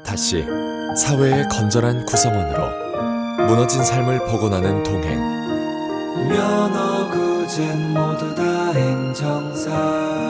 다시 사회의 건전한 구성원으로 무너진 삶을 복원하는 동행. 면허 구젠 모두 다 행정사.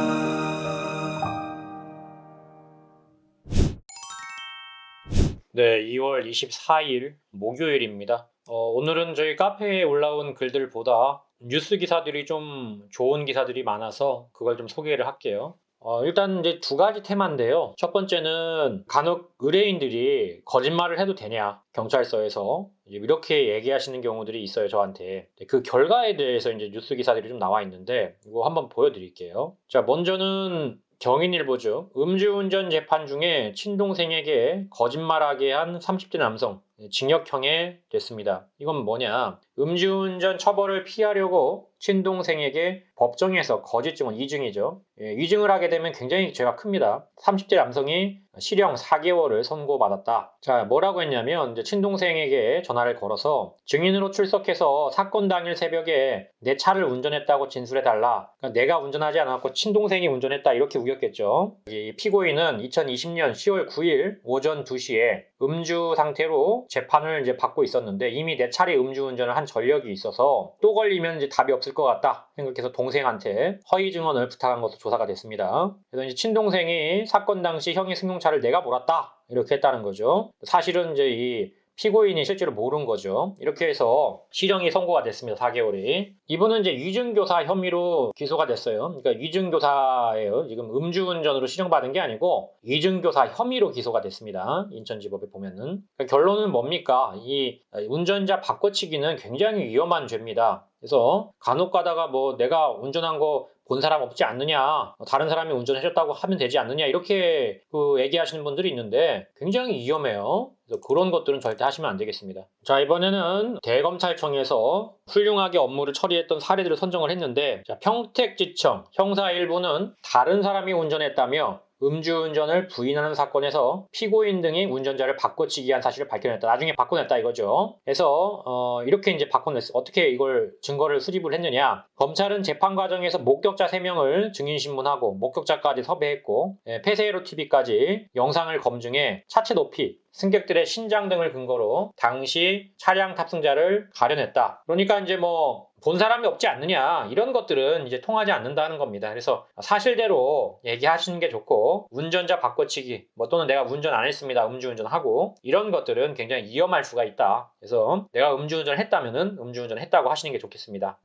네, 2월 24일 목요일입니다. 오늘은 저희 카페에 올라온 글들보다 뉴스 기사들이 좀 좋은 기사들이 많아서 그걸 좀 소개를 할게요. 일단 이제 두 가지 테마인데요. 첫 번째는 간혹 의뢰인들이 거짓말을 해도 되냐, 경찰서에서 이렇게 얘기하시는 경우들이 있어요, 저한테. 그 결과에 대해서 이제 뉴스 기사들이 좀 나와 있는데 이거 한번 보여드릴게요. 자, 먼저는 경인일보죠. 음주운전 재판 중에 친동생에게 거짓말하게 한 30대 남성 징역형에 됐습니다. 이건 뭐냐? 음주운전 처벌을 피하려고 친동생에게 법정에서 거짓 증언, 이증이죠. 이증을 하게 되면 굉장히 죄가 큽니다. 30대 남성이 실형 4개월을 선고받았다. 자, 뭐라고 했냐면 이제 친동생에게 전화를 걸어서 증인으로 출석해서 사건 당일 새벽에 내 차를 운전했다고 진술해달라. 그러니까 내가 운전하지 않았고 친동생이 운전했다, 이렇게 우겼겠죠. 이 피고인은 2020년 10월 9일 오전 2시에 음주 상태로 재판을 이제 받고 있었는데 이미 내 차례 음주운전을 한 전력이 있어서 또 걸리면 이제 답이 없을 것 같다 생각해서 동생한테 허위 증언을 부탁한 것으로 조사가 됐습니다. 그래서 이제 친동생이 사건 당시 형의 승용차를 내가 몰았다 이렇게 했다는 거죠. 사실은 이제 이 피고인이 실제로 모른 거죠. 이렇게 해서 실형이 선고가 됐습니다. 4개월이. 이분은 이제 위증교사 혐의로 기소가 됐어요. 그러니까 위증교사예요. 지금 음주운전으로 실형받은 게 아니고 위증교사 혐의로 기소가 됐습니다. 인천지법에 보면은. 그러니까 결론은 뭡니까? 이 운전자 바꿔치기는 굉장히 위험한 죄입니다. 그래서 간혹 가다가 뭐 내가 운전한 거 본 사람 없지 않느냐, 다른 사람이 운전해줬다고 하면 되지 않느냐, 이렇게 얘기하시는 분들이 있는데 굉장히 위험해요. 그래서 그런 것들은 절대 하시면 안 되겠습니다. 자, 이번에는 대검찰청에서 훌륭하게 업무를 처리했던 사례들을 선정을 했는데, 자, 평택지청 형사 1부는 다른 사람이 운전했다며 음주운전을 부인하는 사건에서 피고인 등이 운전자를 바꿔치기한 사실을 밝혀냈다. 나중에 바꿔냈다 이거죠. 그래서 이렇게 이제 바꿔냈어. 어떻게 이걸 증거를 수집을 했느냐? 검찰은 재판 과정에서 목격자 3명을 증인신문하고 목격자까지 섭외했고 폐쇄로 TV까지 영상을 검증해 차체 높이, 승객들의 신장 등을 근거로 당시 차량 탑승자를 가려냈다. 그러니까 이제 뭐 본 사람이 없지 않느냐, 이런 것들은 이제 통하지 않는다는 겁니다. 그래서 사실대로 얘기하시는 게 좋고, 운전자 바꿔치기 또는 내가 운전 안 했습니다, 음주운전하고, 이런 것들은 굉장히 위험할 수가 있다. 그래서 내가 음주운전을 했다면은 음주운전을 했다고 하시는 게 좋겠습니다.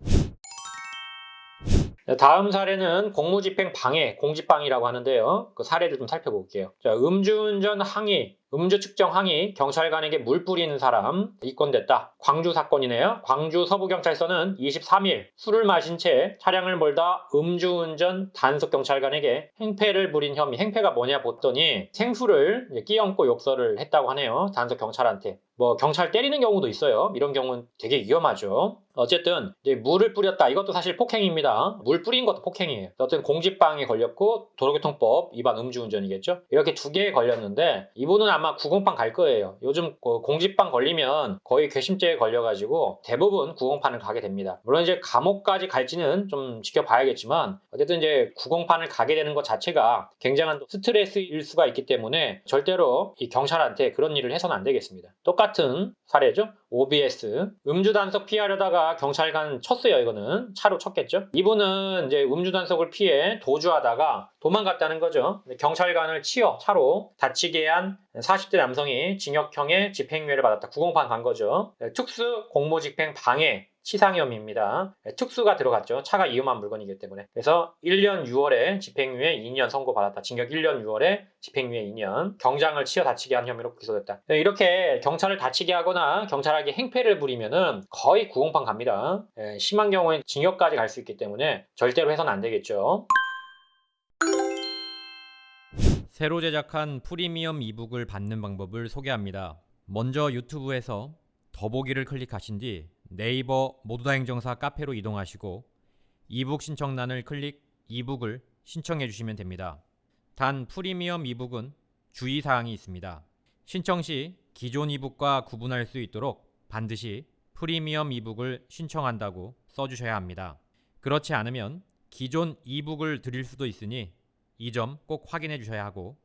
다음 사례는 공무집행 방해, 공집방해라고 하는데요. 그 사례를 좀 살펴볼게요. 자, 음주운전 항의, 음주 측정 항의, 경찰관에게 물 뿌리는 사람 입건됐다. 광주 사건이네요. 광주 서부경찰서는 23일 술을 마신 채 차량을 몰다 음주운전 단속경찰관에게 행패를 부린 혐의. 행패가 뭐냐 봤더니 생수를 끼얹고 욕설을 했다고 하네요. 단속경찰한테. 경찰 때리는 경우도 있어요. 이런 경우는 되게 위험하죠. 어쨌든 이제 물을 뿌렸다. 이것도 사실 폭행입니다. 물 뿌린 것도 폭행이에요. 어쨌든 공직방해 걸렸고 도로교통법 위반 음주운전이겠죠. 이렇게 두 개에 걸렸는데 이분은 아마 구공판 갈 거예요. 요즘 공직방 걸리면 거의 괘씸죄에 걸려가지고 대부분 구공판을 가게 됩니다. 물론 이제 감옥까지 갈지는 좀 지켜봐야겠지만 어쨌든 이제 구공판을 가게 되는 것 자체가 굉장한 스트레스일 수가 있기 때문에 절대로 이 경찰한테 그런 일을 해서는 안 되겠습니다. 똑같은 사례죠. OBS. 음주 단속 피하려다가 경찰관 쳤어요. 이거는 차로 쳤겠죠. 이분은 이제 음주 단속을 피해 도주하다가 도망갔다는 거죠. 경찰관을 치어 차로 다치게 한 40대 남성이 징역형의 집행유예를 받았다. 구공판 간 거죠. 특수 공무집행 방해 치상혐의입니다. 특수가 들어갔죠. 차가 위험한 물건이기 때문에. 그래서 1년 6월에 집행유예 2년 선고받았다. 징역 1년 6월에 집행유예 2년. 경장을 치어 다치게 한 혐의로 기소됐다. 이렇게 경찰을 다치게 하거나 경찰에게 행패를 부리면은 거의 구공판 갑니다. 심한 경우엔 징역까지 갈 수 있기 때문에 절대로 해서는 안 되겠죠. 새로 제작한 프리미엄 이북을 받는 방법을 소개합니다. 먼저 유튜브에서 더보기를 클릭하신 뒤 네이버 모두다 행정사 카페로 이동하시고 이북 신청란을 클릭 이북을 신청해 주시면 됩니다. 단 프리미엄 이북은 주의사항이 있습니다. 신청 시 기존 이북과 구분할 수 있도록 반드시 프리미엄 이북을 신청한다고 써주셔야 합니다. 그렇지 않으면 기존 이북을 드릴 수도 있으니 이 점 꼭 확인해 주셔야 하고,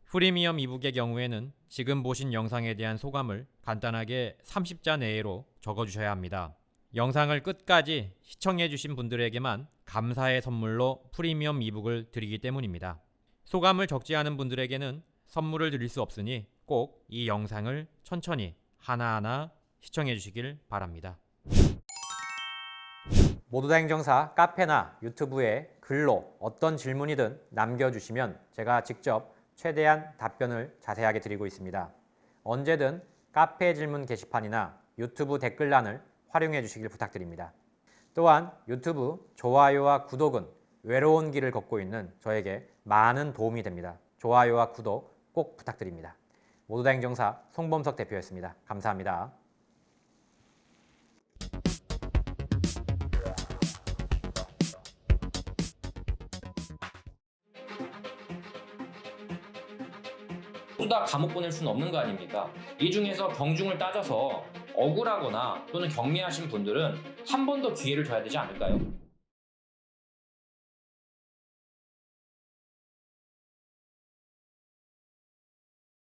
프리미엄 이북의 경우에는 지금 보신 영상에 대한 소감을 간단하게 30자 내외로 적어주셔야 합니다. 영상을 끝까지 시청해주신 분들에게만 감사의 선물로 프리미엄 이북을 드리기 때문입니다. 소감을 적지 않은 분들에게는 선물을 드릴 수 없으니 꼭 이 영상을 천천히 하나하나 시청해주시길 바랍니다. 모두다 행정사 카페나 유튜브에 글로 어떤 질문이든 남겨주시면 제가 직접 최대한 답변을 자세하게 드리고 있습니다. 언제든 카페 질문 게시판이나 유튜브 댓글란을 활용해 주시길 부탁드립니다. 또한 유튜브 좋아요와 구독은 외로운 길을 걷고 있는 저에게 많은 도움이 됩니다. 좋아요와 구독 꼭 부탁드립니다. 모두다 행정사 송범석 대표였습니다. 감사합니다. 모두 다 감옥 보낼 수는 없는 거 아닙니까? 이 중에서 경중을 따져서 억울하거나 또는 경미하신 분들은 한 번 더 기회를 줘야 되지 않을까요?